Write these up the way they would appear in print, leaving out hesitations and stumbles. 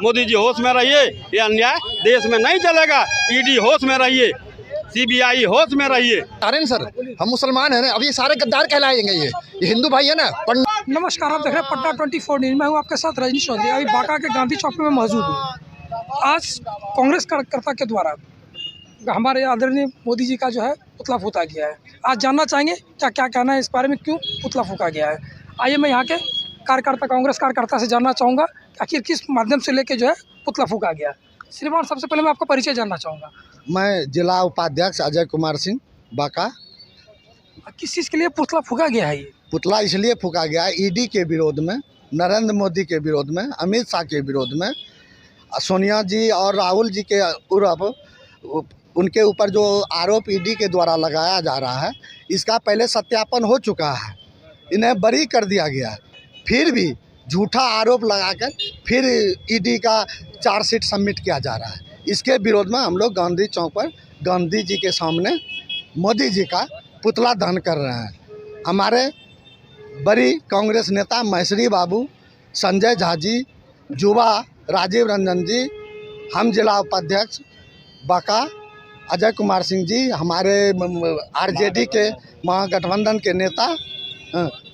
मोदी जी होश में रहिए, ये अन्याय देश में नहीं चलेगा। ईडी होश में रहिए, सीबीआई होश में रहिए। अरे सर, हम मुसलमान हैं ना, अब ये सारे गद्दार कहलाएंगे। ये हिंदू भाई है ना। नमस्कार, आप देख रहे हैं पटना 24 न्यूज़। मैं हूँ आपके साथ रजनी चौधरी। अभी बांका के गांधी चौक में मौजूद हूँ। आज कांग्रेस कार्यकर्ता के द्वारा हमारे आदरणीय मोदी जी का जो है पुतला फूका गया है। आज जानना चाहेंगे क्या कहना है इस बारे में, क्यों पुतला फूका गया है। आइए मैं यहाँ के कार्यकर्ता, कांग्रेस कार्यकर्ता से जानना चाहूँगा आखिर किस माध्यम से लेके जो है पुतला फूका गया। श्रीमान, सबसे पहले मैं आपका परिचय जानना चाहूँगा। मैं जिला उपाध्यक्ष अजय कुमार सिंह, बांका। किस चीज़ के लिए पुतला फूका गया है? ये पुतला इसलिए फूका गया है ईडी के विरोध में, नरेंद्र मोदी के विरोध में, अमित शाह के विरोध में, सोनिया जी और राहुल जी के उनके ऊपर जो आरोप ईडी के द्वारा लगाया जा रहा है, इसका पहले सत्यापन हो चुका है। इन्हें बरी कर दिया गया है, फिर भी झूठा आरोप लगाकर फिर ईडी का चार्जशीट सबमिट किया जा रहा है। इसके विरोध में हम लोग गांधी चौक पर गांधी जी के सामने मोदी जी का पुतला दहन कर रहे हैं। हमारे बड़ी कांग्रेस नेता महेश्वरी बाबू, संजय झा जी, युवा राजीव रंजन जी, हम जिला उपाध्यक्ष बांका अजय कुमार सिंह जी, हमारे आरजेडी के महागठबंधन के नेता,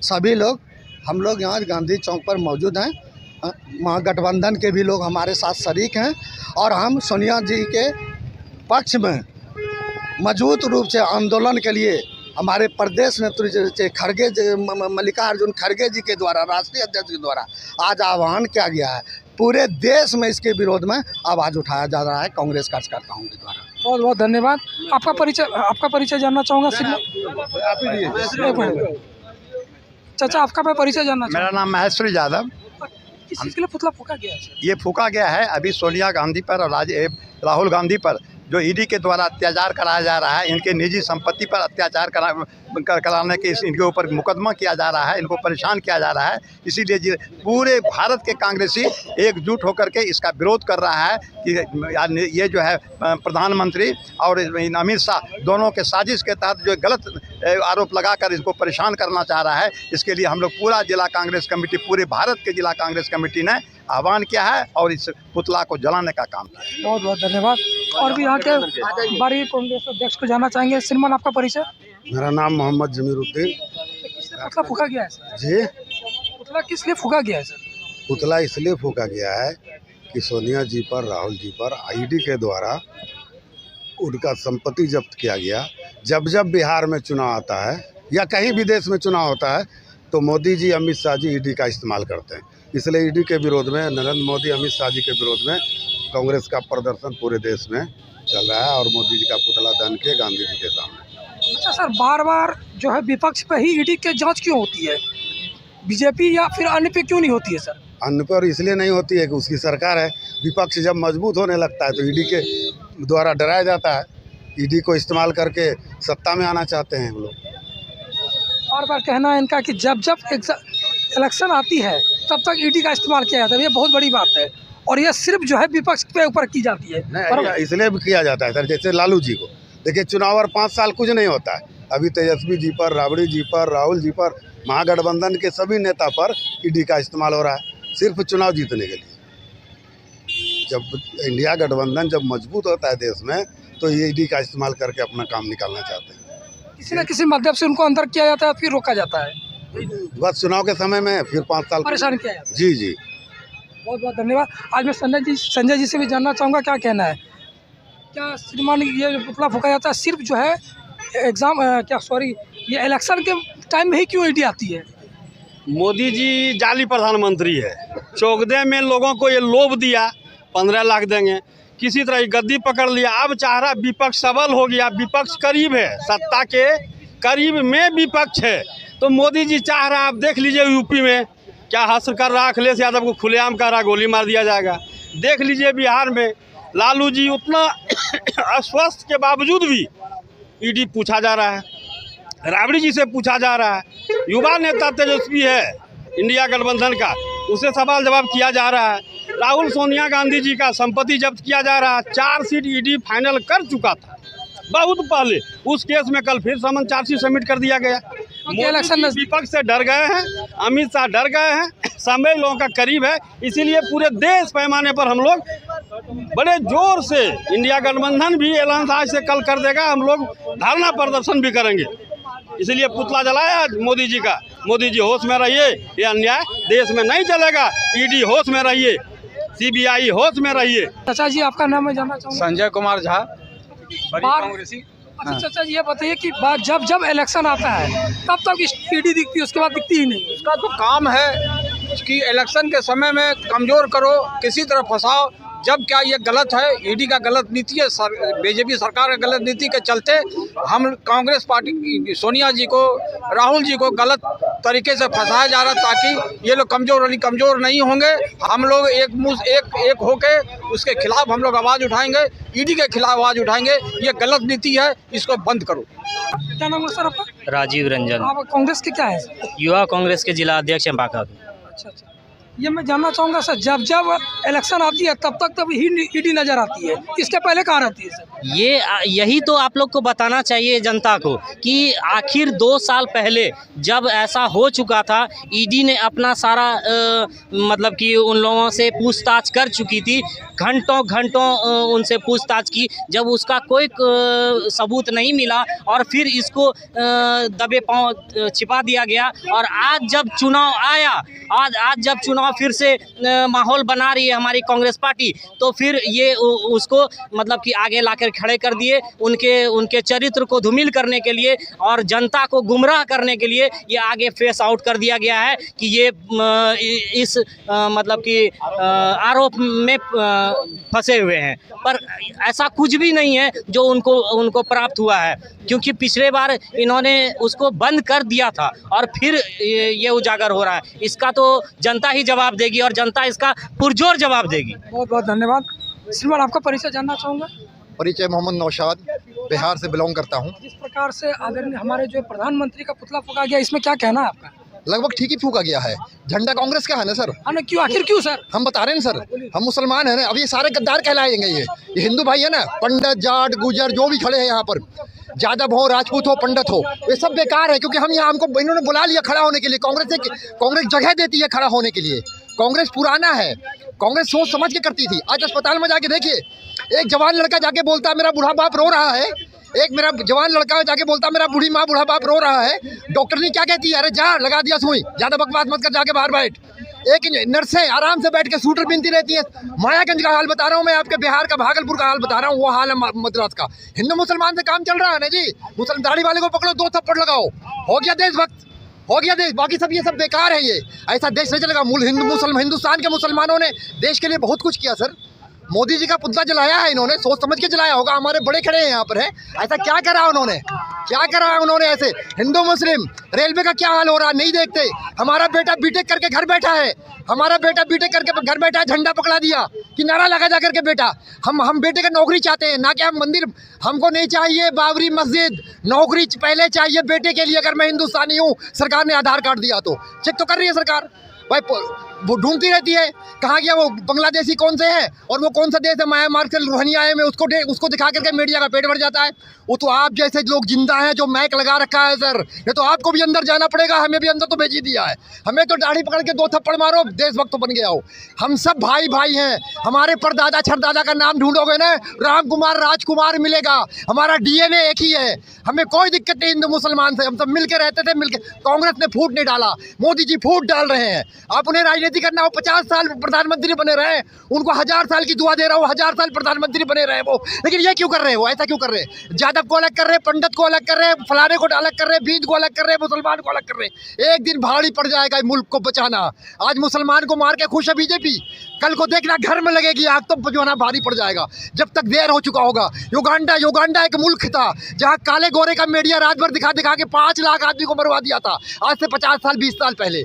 सभी लोग हम लोग यहाँ गांधी चौक पर मौजूद हैं। महागठबंधन के भी लोग हमारे साथ शरीक हैं और हम सोनिया जी के पक्ष में मजबूत रूप से आंदोलन के लिए हमारे प्रदेश नेतृत्व खड़गे मल्लिकार्जुन खड़गे जी के द्वारा, राष्ट्रीय अध्यक्ष के द्वारा आज आह्वान किया गया है। पूरे देश में इसके विरोध में आवाज़ उठाया जा रहा है कांग्रेस कार्यकर्ताओं के द्वारा। बहुत बहुत धन्यवाद। आपका परिचय जानना चाहूँगा। चाचा, आपका मैं परिचय जानना चाहूँगा। मेरा नाम महेश्वरी यादव। किस चीज़ के लिए पुतला फूका गया है? ये फूका गया है अभी सोनिया गांधी पर और राहुल गांधी पर जो ईडी के द्वारा अत्याचार कराया जा रहा है। इनके निजी संपत्ति पर अत्याचार कराने के इनके ऊपर मुकदमा किया जा रहा है, इनको परेशान किया जा रहा है। इसीलिए पूरे भारत के कांग्रेसी एकजुट होकर के इसका विरोध कर रहा है कि ये जो है प्रधानमंत्री और अमित शाह दोनों के साजिश के तहत जो गलत आरोप लगाकर इसको परेशान करना चाह रहा है। इसके लिए हम लोग पूरा जिला कांग्रेस कमेटी, पूरे भारत के जिला कांग्रेस कमेटी ने आह्वान किया है और इस पुतला को जलाने का काम किया। बहुत बहुत धन्यवाद। और भी यहाँ के बड़ी कांग्रेस अध्यक्ष को जानना चाहेंगे। श्रीमान, आपका परिचय। मेरा नाम मोहम्मद जमीरुद्दीन। किस लिए पुतला फूका गया है सर? जी, पुतला किस लिए फूका गया है सर? पुतला इसलिए फूका गया है कि सोनिया जी पर, राहुल जी पर ईडी के द्वारा उनका संपत्ति जब्त किया गया। जब जब बिहार में चुनाव आता है या कहीं भी देश में चुनाव होता है तो मोदी जी, अमित शाह जी ईडी का इस्तेमाल करते हैं। इसलिए ईडी के विरोध में, नरेंद्र मोदी, अमित शाह जी के विरोध में कांग्रेस का प्रदर्शन पूरे देश में चल रहा है और मोदी जी का पुतला दहन किया गांधी जी के सामने। अच्छा सर, बार बार जो है विपक्ष पे ही ईडी की जांच क्यों होती है? बीजेपी या फिर अन्य पे क्यों नहीं होती है सर? अन्य पर इसलिए नहीं होती है कि उसकी सरकार है। विपक्ष जब मजबूत होने लगता है तो ईडी के द्वारा डराया जाता है। ईडी को इस्तेमाल करके सत्ता में आना चाहते हैं हम लोग। बार बार कहना है इनका कि जब जब इलेक्शन आती है तब तक ईडी का इस्तेमाल किया जाता है। ये बहुत बड़ी बात है और ये सिर्फ जो है विपक्ष के ऊपर की जाती है। नहीं, इसलिए भी किया जाता है सर। जैसे लालू जी को देखिए, चुनाव और 5 साल कुछ नहीं होता है। अभी तेजस्वी जी पर, राबड़ी जी पर, राहुल जी पर, महागठबंधन के सभी नेता पर ईडी का इस्तेमाल हो रहा है सिर्फ चुनाव जीतने के लिए। जब इंडिया गठबंधन जब मजबूत होता है देश में तो ये ईडी का इस्तेमाल करके अपना काम निकालना चाहते हैं। किसी न किसी माध्यम से उनको अंदर किया जाता है, फिर रोका जाता है। बस चुनाव के समय में फिर 5 साल परेशान किया जाता है। जी जी, बहुत बहुत धन्यवाद। आज मैं संजय जी से भी जानना चाहूँगा क्या कहना है। क्या श्रीमान, ये जो पुतला फूका जाता है सिर्फ जो है ये इलेक्शन के टाइम में ही क्यों ईडी आती है? मोदी जी जाली प्रधानमंत्री है। चौगदे में लोगों को ये लोभ दिया 15 लाख देंगे, किसी तरह गद्दी पकड़ लिया। अब चाह रहा विपक्ष सबल हो गया, विपक्ष करीब है, सत्ता के करीब में विपक्ष है। तो मोदी जी चाह रहा, आप देख लीजिए यूपी में क्या हासिल कर रहा। अखिलेश यादव को खुलेआम कर रहा, गोली मार दिया जाएगा। देख लीजिए बिहार में लालू जी उतना अस्वस्थ के बावजूद भी ईडी पूछा जा रहा है, राबड़ी जी से पूछा जा रहा है। युवा नेता तेजस्वी है इंडिया गठबंधन का, उसे सवाल जवाब किया जा रहा है। राहुल सोनिया गांधी जी का संपत्ति जब्त किया जा रहा है। 4 सीट ईडी फाइनल कर चुका था बहुत पहले। उस केस में कल फिर चार्जशीट सबमिट कर दिया गया। इलेक्शन विपक्ष से डर गए हैं, अमित शाह डर गए हैं, समय लोगों का करीब है, इसीलिए पूरे देश पैमाने पर हम लोग बड़े जोर से, इंडिया गठबंधन भी ऐलान आज से कल कर देगा, हम लोग धरना प्रदर्शन भी करेंगे। इसलिए पुतला जलाया मोदी जी का। मोदी जी होश में रहिए, ये अन्याय देश में नहीं चलेगा। ईडी होश में रहिए, सीबीआई होश में रहिए। चाचा जी आपका नाम मैं जानना चाहूँगा। संजय कुमार झा, कांग्रेसी। अच्छा चाचा जी ये बताइए कि जब जब इलेक्शन आता है तब तक ईडी दिखती है, उसके बाद दिखती ही नहीं। इसका तो काम है कि इलेक्शन के समय में कमज़ोर करो, किसी तरह फंसाओ। जब क्या ये गलत है, ईडी का गलत नीति है, बीजेपी सरकार का गलत नीति के चलते हम कांग्रेस पार्टी सोनिया जी को, राहुल जी को गलत तरीके से फंसाया जा रहा है, ताकि ये लोग कमज़ोर नहीं होंगे। हम लोग एक होके उसके खिलाफ हम लोग आवाज़ उठाएंगे, ईडी के खिलाफ आवाज़ उठाएंगे। ये गलत नीति है, इसको बंद करो। क्या नाम है सर आपका? राजीव रंजन, आप कांग्रेस के क्या है? युवा कांग्रेस के जिला अध्यक्ष हैं बांका। अच्छा अच्छा, ये मैं जानना चाहूँगा सर, जब जब इलेक्शन आती है तब ही ईडी नज़र आती है, इसके पहले कहाँ रहती है सर? यही तो आप लोग को बताना चाहिए जनता को कि आखिर 2 साल पहले जब ऐसा हो चुका था, ईडी ने अपना सारा मतलब कि उन लोगों से पूछताछ कर चुकी थी, घंटों उनसे पूछताछ की। जब उसका कोई सबूत नहीं मिला और फिर इसको दबे पांव छिपा दिया गया, और आज जब चुनाव आया, आज जब चुनाव फिर से माहौल बना रही है हमारी कांग्रेस पार्टी, तो फिर ये उसको मतलब कि आगे लाकर खड़े कर दिए, उनके चरित्र को धूमिल करने के लिए और जनता को गुमराह करने के लिए ये आगे फेस आउट कर दिया गया है कि ये इस मतलब कि आरोप में फंसे हुए हैं। पर ऐसा कुछ भी नहीं है जो उनको प्राप्त हुआ है, क्योंकि पिछले बार इन्होंने उसको बंद कर दिया था और फिर ये उजागर हो रहा है। इसका तो जनता ही जवाब देगी और जनता इसका पुरजोर जवाब देगी। बहुत बहुत धन्यवाद। श्रीमान आपका परिचय जानना चाहूँगा। परिचय मोहम्मद नौशाद, बिहार से बिलोंग करता हूँ। जिस प्रकार से आदरणीय हमारे जो प्रधानमंत्री का पुतला फूंका गया, इसमें क्या कहना है आपका? लगभग ठीक ही फूका गया है। झंडा कांग्रेस का है ना सर? क्यों, आखिर क्यों सर? हम बता रहे हैं सर, हम मुसलमान हैं ना। अब ये सारे गद्दार कहलाएंगे। ये हिंदू भाई है ना, पंडित जाट गुजर जो भी खड़े हैं यहाँ पर, यादव हो राजपूत हो पंडित हो, ये सब बेकार है। क्योंकि हम यहाँ, हमको इन्होंने बुला लिया खड़ा होने के लिए। कांग्रेस जगह देती है खड़ा होने के लिए। कांग्रेस पुराना है, कांग्रेस सोच समझ के करती थी। आज अस्पताल में जाके देखिए, एक जवान लड़का जाके बोलता है मेरा बूढ़ा बाप रो रहा है। एक मेरा जवान लड़का जाके बोलता मेरा बूढ़ी माँ बूढ़ा बाप रो रहा है। डॉक्टर ने क्या कहती है, अरे जा लगा दिया सुई, ज़्यादा बकवास मत कर, जाके बाहर बैठ। एक नर्सें आराम से बैठ के सूटर बिनती रहती है। मायागंज का हाल बता रहा हूँ मैं, आपके बिहार का भागलपुर का हाल बता रहा हूँ, वो हाल है मद्रास का। हिंदू मुसलमान से काम चल रहा है ना जी। मुसलमान दाढ़ी वाले को पकड़ो, 2 थप्पड़ लगाओ, हो गया देशभक्त, हो गया देश। बाकी सब ये सब बेकार है। ये ऐसा देश नहीं चलेगा। हिंदुस्तान के मुसलमानों ने देश के लिए बहुत कुछ किया सर। मोदी जी का पुतला जलाया है इन्होंने, सोच समझ के जलाया होगा। हमारे बड़े खड़े हैं यहाँ पर, है ऐसा क्या करा उन्होंने, क्या करा है उन्होंने ऐसे? हिंदू मुस्लिम रेलवे का क्या हाल हो रहा है, नहीं देखते। हमारा बेटा बीटेक करके घर बैठा है, हमारा बेटा बीटेक करके घर बैठा है, झंडा पकड़ा दिया कि नारा लगा जा करके बेटा। हम बेटे का नौकरी चाहते हैं, ना कि हम मंदिर। हमको नहीं चाहिए बाबरी मस्जिद, नौकरी पहले चाहिए बेटे के लिए। अगर मैं हिंदुस्तानी हूँ, सरकार ने आधार कार्ड दिया तो चेक तो कर रही है सरकार भाई, वो ढूंढती रहती है कहाँ गया वो बांग्लादेशी कौन से है और वो कौन सा देश है म्यांमार से रोहिंग्या आए में, उसको दिखा करके मीडिया का पेट भर जाता है। वो तो आप जैसे लोग जिंदा हैं जो मैक लगा रखा है सर। ये तो आपको भी अंदर जाना पड़ेगा, हमें भी अंदर तो भेज ही दिया है। हमें तो दाढ़ी पकड़ के 2 थप्पड़ मारो, देशभक्त तो बन गया हो। हम सब भाई भाई हैं। हमारे परदादा छरदादा का नाम ढूंढोगे ना, राम कुमार राजकुमार मिलेगा। हमारा DNA एक ही है, हमें कोई दिक्कत नहीं हिंदू मुसलमान से। हम सब मिल के रहते थे, मिल के। कांग्रेस ने फूट नहीं डाला, मोदी जी फूट डाल रहे हैं। आप उन्हें राजनीति करना हो, 50 साल प्रधानमंत्री बने रहे, उनको 1000 साल की दुआ दे रहा हूँ, 1000 साल प्रधानमंत्री बने रहे वो। लेकिन ये क्यों कर रहे हो, ऐसा क्यों कर रहे हैं? यादव को अलग कर रहे, पंडित को अलग कर रहे, फलाने को अलग कर रहे, बीज को अलग कर रहे, मुसलमान को अलग कर रहे। एक दिन भारी पड़ जाएगा मुल्क को बचाना। आज मुसलमान को मार के खुश है बीजेपी, कल को देखना घर में लगेगी आग, तो जो है ना भारी पड़ जाएगा। जब तक देर हो चुका होगा। युगांडा एक मुल्क था जहाँ काले गोरे का मीडिया रात भर दिखा के 5 लाख आदमी को मरवा दिया था, आज से 50 साल 20 साल पहले।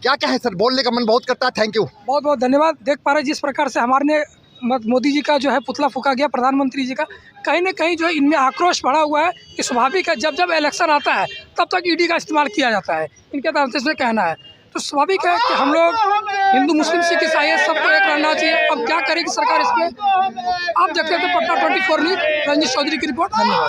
क्या है सर, बोलने का मन बहुत करता है। थैंक यू, बहुत बहुत धन्यवाद। देख पा रहे जिस प्रकार से हमारे मोदी जी का जो है पुतला फूंका गया, प्रधानमंत्री जी का, कहीं ना कहीं जो है इनमें आक्रोश बढ़ा हुआ है कि स्वाभाविक है जब जब इलेक्शन आता है तब तक ईडी का इस्तेमाल किया जाता है, इनके तरफ से कहना है। तो स्वाभाविक है कि हम लोग हिंदू मुस्लिम सिख ईसाई सबको एक रहना चाहिए। अब क्या करेगी सरकार इस पर, आप देखते थे पटना 24 न्यूज़, रंजीत चौधरी की रिपोर्ट। धन्यवाद।